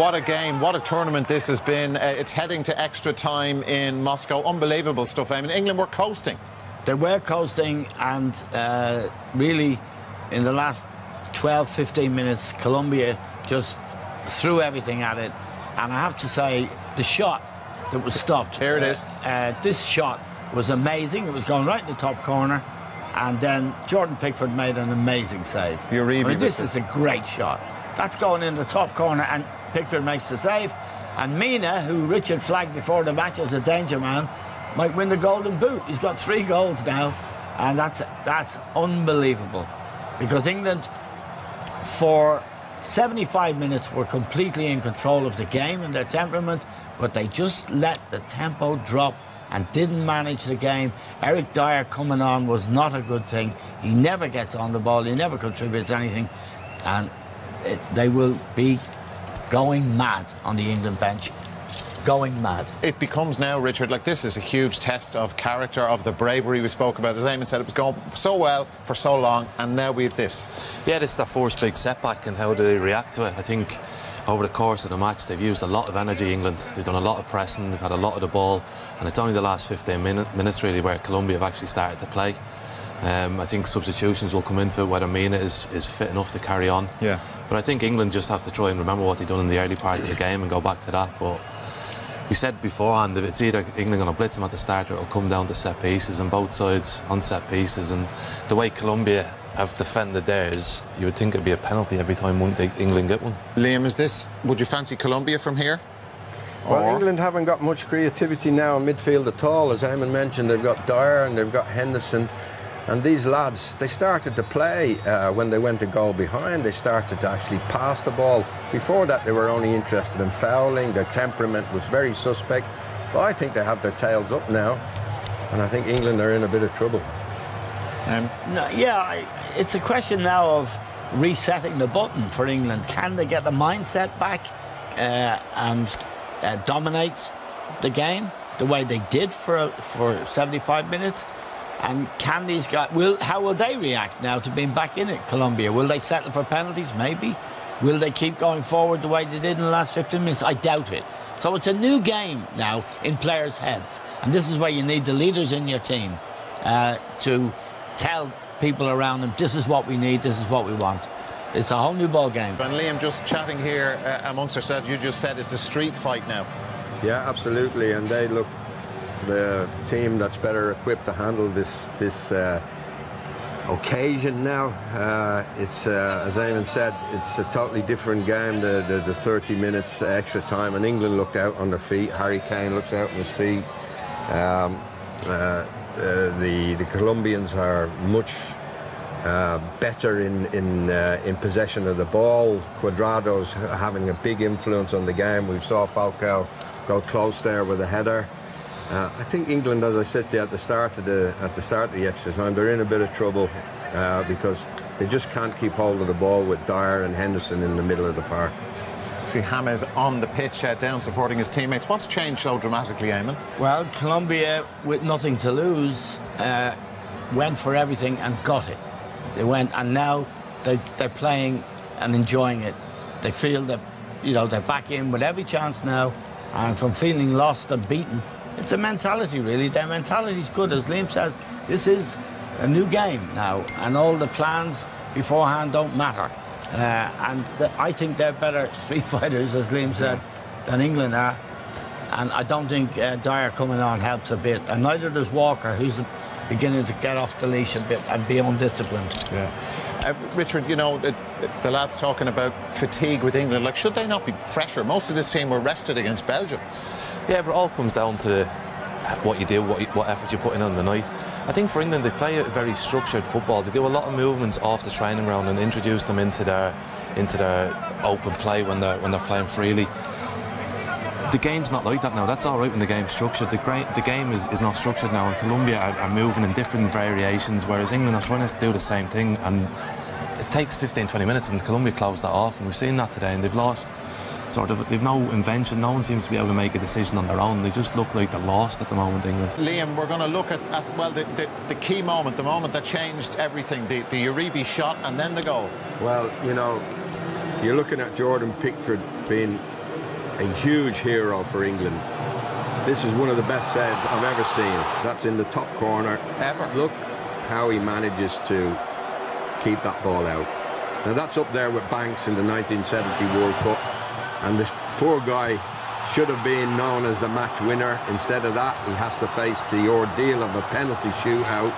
What a game, what a tournament this has been. It's heading to extra time in Moscow. Unbelievable stuff. I mean, England were coasting. They were coasting, and really, in the last 12, 15 minutes, Colombia just threw everything at it. And I have to say, the shot that was stopped. Here it is. This shot was amazing. It was going right in the top corner. And then Jordan Pickford made an amazing save. This is a great shot. That's going in the top corner, and Pickford makes the save. And Mina, who Richard flagged before the match as a danger man, might win the Golden Boot. He's got 3 goals now, and that's unbelievable. Because England, for 75 minutes, were completely in control of the game and their temperament, but they just let the tempo drop and didn't manage the game. Eric Dyer coming on was not a good thing. He never gets on the ball, he never contributes anything, and they will be going mad on the England bench. Going mad. It becomes now, Richard, like this is a huge test of character, of the bravery we spoke about. As Eamon said, it was going so well for so long, and now we have this. Yeah, this is their first big setback, and how do they react to it? I think over the course of the match, they've used a lot of energy, England. They've done a lot of pressing, they've had a lot of the ball, and it's only the last 15 minutes really where Colombia have actually started to play. I think substitutions will come into it, whether Mina is fit enough to carry on. Yeah. But I think England just have to try and remember what they've done in the early part of the game and go back to that. But we said beforehand that it's either England going to blitz them at the start, or it'll come down to set pieces, and both sides on set pieces. And the way Colombia have defended theirs, you would think it'd be a penalty every time England get one. Liam, would you fancy Colombia from here? Well, England haven't got much creativity now in midfield at all. As Eamon mentioned, they've got Dyer and they've got Henderson. And these lads, they started to play when they went a goal behind. They started to actually pass the ball. Before that, they were only interested in fouling. Their temperament was very suspect. But I think they have their tails up now. And I think England are in a bit of trouble. It's a question now of resetting the button for England. Can they get the mindset back and dominate the game the way they did for 75 minutes? And can these guys, how will they react now to being back in it, Colombia? Will they settle for penalties? Maybe. Will they keep going forward the way they did in the last 15 minutes? I doubt it. So it's a new game now in players' heads. And this is where you need the leaders in your team to tell people around them, this is what we need, this is what we want. It's a whole new ball game. And Liam, just chatting here amongst ourselves, you just said it's a street fight now. Yeah, absolutely. And they look the team that's better equipped to handle this occasion now. It's as Eamon said, it's a totally different game. The 30 minutes extra time, and England looked out on their feet. Harry Kane looks out on his feet. The Colombians are much better in possession of the ball. Cuadrado's having a big influence on the game. We saw Falcao go close there with a header. I think England, as I said to you at the start of the extra time, they're in a bit of trouble because they just can't keep hold of the ball with Dyer and Henderson in the middle of the park. See James on the pitch down supporting his teammates. What's changed so dramatically, Eamon? Well, Colombia, with nothing to lose, went for everything and got it. They went, and now they're playing and enjoying it. They feel that, they're back in with every chance now, and from feeling lost and beaten, it's a mentality, really. Their mentality's good. As Liam says, this is a new game now, and all the plans beforehand don't matter. I think they're better street fighters, as Liam said, than England are. And I don't think Dyer coming on helps a bit. And neither does Walker, who's beginning to get off the leash a bit and be undisciplined. Yeah. Richard, the lads talking about fatigue with England. Like, should they not be fresher? Most of this team were rested against Belgium. Yeah, but it all comes down to what you do, what effort you put in on the night. I think for England, they play a very structured football. They do a lot of movements off the training ground and introduce them into their open play when they're playing freely. The game's not like that now. That's all right when the game's structured. The game is not structured now, and Colombia are moving in different variations, whereas England are trying to do the same thing, and it takes 15-20 minutes, and Colombia closed that off, and we've seen that today, and they've lost. They've no invention. No one seems to be able to make a decision on their own. They just look like they're lost at the moment, England. Liam, we're going to look at the key moment, the moment that changed everything, the Uribe shot and then the goal. Well, you're looking at Jordan Pickford being a huge hero for England. This is one of the best saves I've ever seen. That's in the top corner. Ever. Look how he manages to keep that ball out. Now that's up there with Banks in the 1970 World Cup. And this poor guy should have been known as the match winner. Instead of that, he has to face the ordeal of a penalty shootout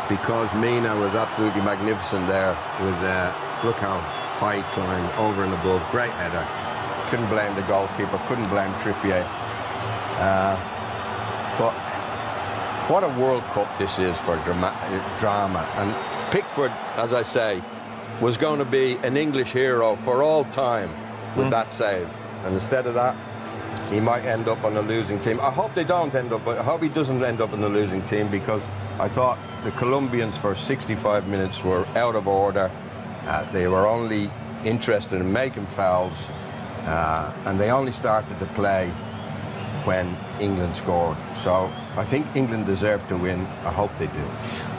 because Mina was absolutely magnificent there with, look how high he climbed, over and above. Great header. Couldn't blame the goalkeeper, couldn't blame Trippier. But what a World Cup this is for drama. And Pickford, as I say, was going to be an English hero for all time with that save. And instead of that, he might end up on a losing team. I hope they don't end up, I hope he doesn't end up on a losing team, because I thought the Colombians for 65 minutes were out of order. They were only interested in making fouls, and they only started to play when England scored. So I think England deserved to win. I hope they do.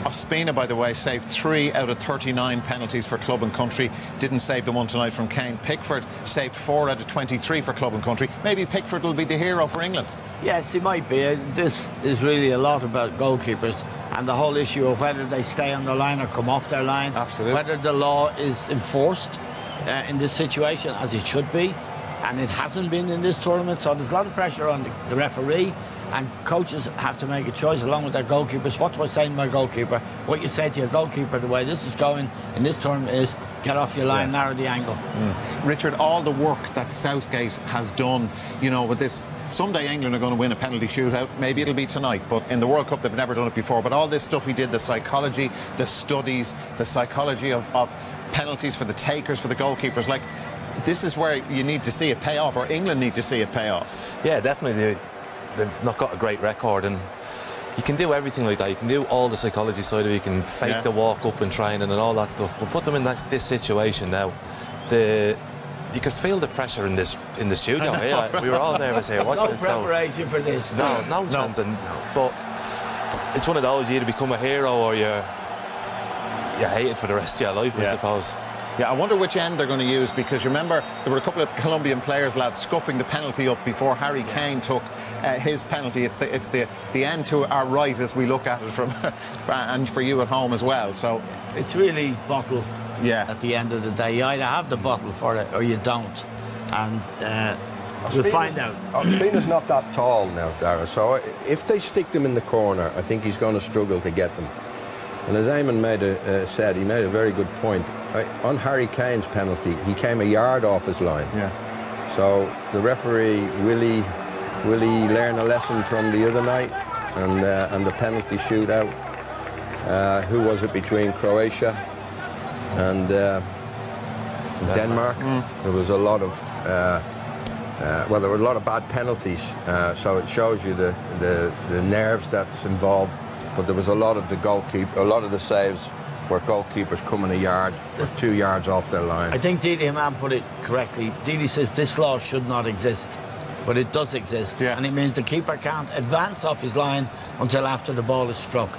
Ospina, by the way, saved 3 out of 39 penalties for club and country. Didn't save the one tonight from Kane. Pickford saved 4 out of 23 for club and country. Maybe Pickford will be the hero for England. Yes, he might be. This is really a lot about goalkeepers and the whole issue of whether they stay on their line or come off their line. Absolutely. Whether the law is enforced in this situation, as it should be. And it hasn't been in this tournament, so there's a lot of pressure on the referee, and coaches have to make a choice along with their goalkeepers. What do I say to my goalkeeper? What you say to your goalkeeper, the way this is going in this tournament, is get off your line, narrow the angle. Richard, all the work that Southgate has done, you know, with this, someday England are going to win a penalty shootout. Maybe it'll be tonight, but in the World Cup they've never done it before. But all this stuff he did, the psychology, the studies, the psychology of penalties for the takers, for the goalkeepers, like, this is where you need to see it pay off, or England need to see it pay off. Yeah, definitely. They've not got a great record, and you can do everything like that. You can do all the psychology side of it. You can fake the walk up in training and all that stuff. But put them in this situation now. You could feel the pressure in the studio. Right? We were all nervous here watching it. No preparation for this. No chance. But it's one of those, you either become a hero or you hate it for the rest of your life, I suppose. Yeah, I wonder which end they're going to use, because you remember there were a couple of Colombian players, lads, scuffing the penalty up before Harry Kane took his penalty. It's the end to our right as we look at it from, and for you at home as well. So it's really bottle. Yeah. At the end of the day, you either have the bottle for it or you don't, and we'll find out. Ospina's not that tall now, Dara. So if they stick them in the corner, I think he's going to struggle to get them. And as Eamon said, he made a very good point. On Harry Kane's penalty, he came a yard off his line. Yeah. So the referee, will he learn a lesson from the other night and the penalty shootout? Who was it between Croatia and Denmark? There was a lot of well, there were a lot of bad penalties. So it shows you the nerves that's involved. But there was a lot of the saves where goalkeepers coming a yard or 2 yards off their line. I think Didi Hamann put it correctly. Didi says this law should not exist, but it does exist. Yeah. And it means the keeper can't advance off his line until after the ball is struck.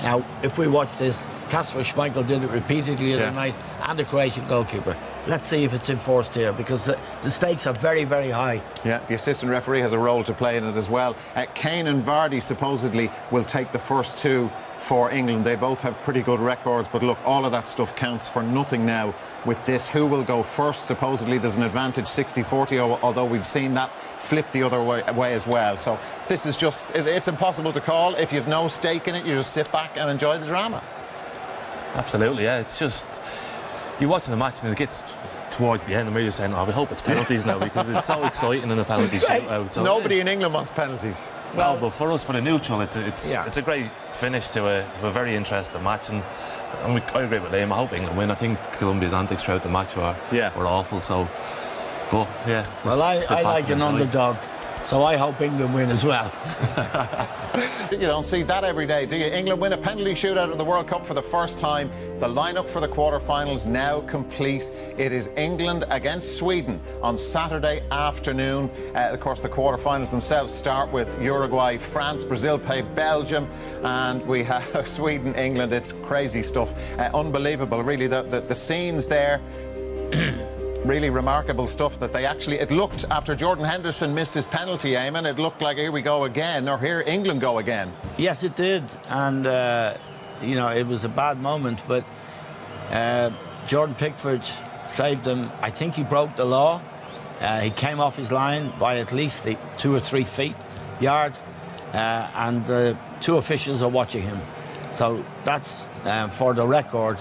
Now, if we watch this, Kasper Schmeichel did it repeatedly the other night, and the Croatian goalkeeper. Let's see if it's enforced here, because the stakes are very, very high. Yeah, the assistant referee has a role to play in it as well. Kane and Vardy supposedly will take the first 2 for England. They both have pretty good records, but look, all of that stuff counts for nothing now with this. Who will go first? Supposedly there's an advantage 60-40, although we've seen that flip the other way as well. So this is just, it's impossible to call. If you've no stake in it, you just sit back and enjoy the drama. Absolutely, yeah. It's just, you're watching the match and it gets towards the end and we're just saying, oh, we hope it's penalties now, because it's so exciting in the penalty shootout. So nobody in England wants penalties. Well, but for us, for the neweral, it's a great finish to a very interesting match, and I agree with Liam. I hope England win. I think Colombia's antics throughout the match were awful. So, but yeah. Well, I like an underdog, so I hope England win as well. You don't see that every day, do you? England win a penalty shootout in the World Cup for the first time. The lineup for the quarter-finals now complete. It is England against Sweden on Saturday afternoon. Of course, the quarter-finals themselves start with Uruguay, France, Brazil play Belgium, and we have Sweden, England. It's crazy stuff. Unbelievable, really. The scenes there. really remarkable stuff that they actually, it looked, after Jordan Henderson missed his penalty, Eamon, it looked like here we go again, or here England go again. Yes, it did. And, you know, it was a bad moment, but Jordan Pickford saved them. I think he broke the law. He came off his line by at least 2 or 3 feet, yard, and the 2 officials are watching him. So that's for the record.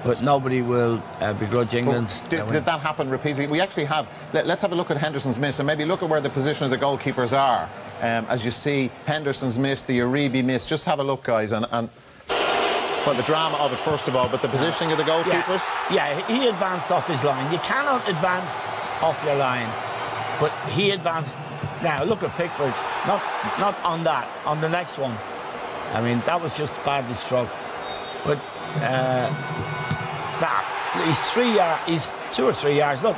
But nobody will begrudge England. Did that happen repeatedly? We actually have. Let's have a look at Henderson's miss and maybe look at where the position of the goalkeepers are. As you see, Henderson's miss, the Uribe miss. Just have a look, guys, and well, the drama of it first of all, but the positioning of the goalkeepers. Yeah, he advanced off his line. You cannot advance off your line, but he advanced. Now look at Pickford. Not on that. On the next one. I mean, that was just badly struck, but. He's 3 yards. He's 2 or 3 yards. Look,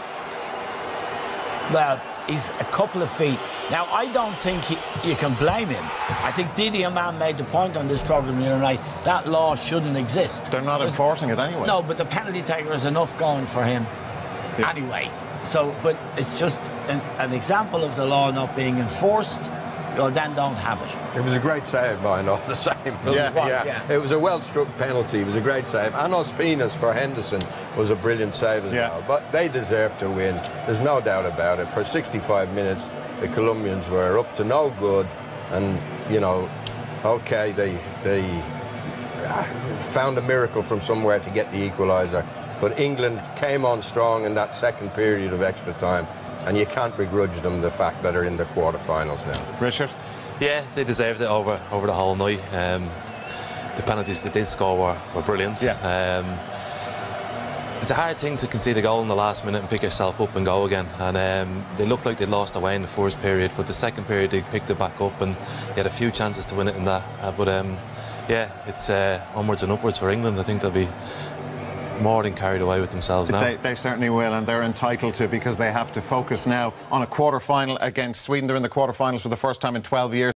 well, he's a couple of feet. Now, I don't think you can blame him. I think Didier Mann made the point on this programme the other night. That law shouldn't exist. They're not enforcing it anyway. No, but the penalty taker is enough going for him anyway. So, but it's just an example of the law not being enforced. Well, then don't have it. It was a great save by all the same. Yeah. It was a well-struck penalty. It was a great save. And Ospina's for Henderson was a brilliant save as well. But they deserve to win. There's no doubt about it. For 65 minutes, the Colombians were up to no good. And, you know, OK, they found a miracle from somewhere to get the equaliser. But England came on strong in that second period of extra time. And you can't begrudge them the fact that they're in the quarter-finals now. Richard? Yeah, they deserved it over the whole night. The penalties they did score were brilliant. Yeah. It's a hard thing to concede a goal in the last minute and pick yourself up and go again. And they looked like they'd lost away in the first period, but the second period they picked it back up and they had a few chances to win it in that. Yeah, it's onwards and upwards for England. I think they'll be more than carried away with themselves now. They certainly will, and they're entitled to, because they have to focus now on a quarter-final against Sweden. They're in the quarter-finals for the first time in 12 years.